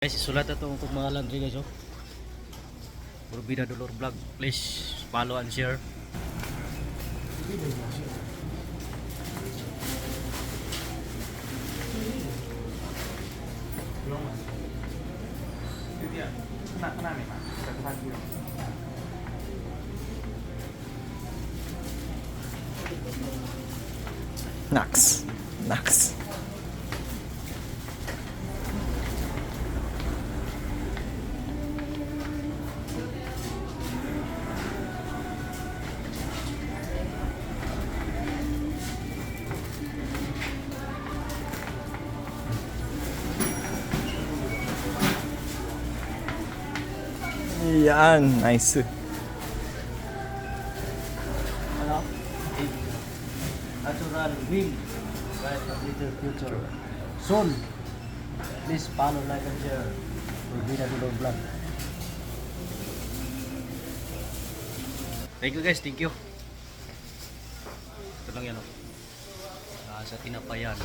Guys, isulat na itong mga laundry guys, oh. Urbina Dolor Vlog. Please follow and share. Nax. Nax. Yan, nice. Ano? Natural will write a little future. Soon. Please follow, like, and share. Urbina Dolor Vlog. Thank you guys, thank you. Ito lang yan, oh. Sa Tinapayan.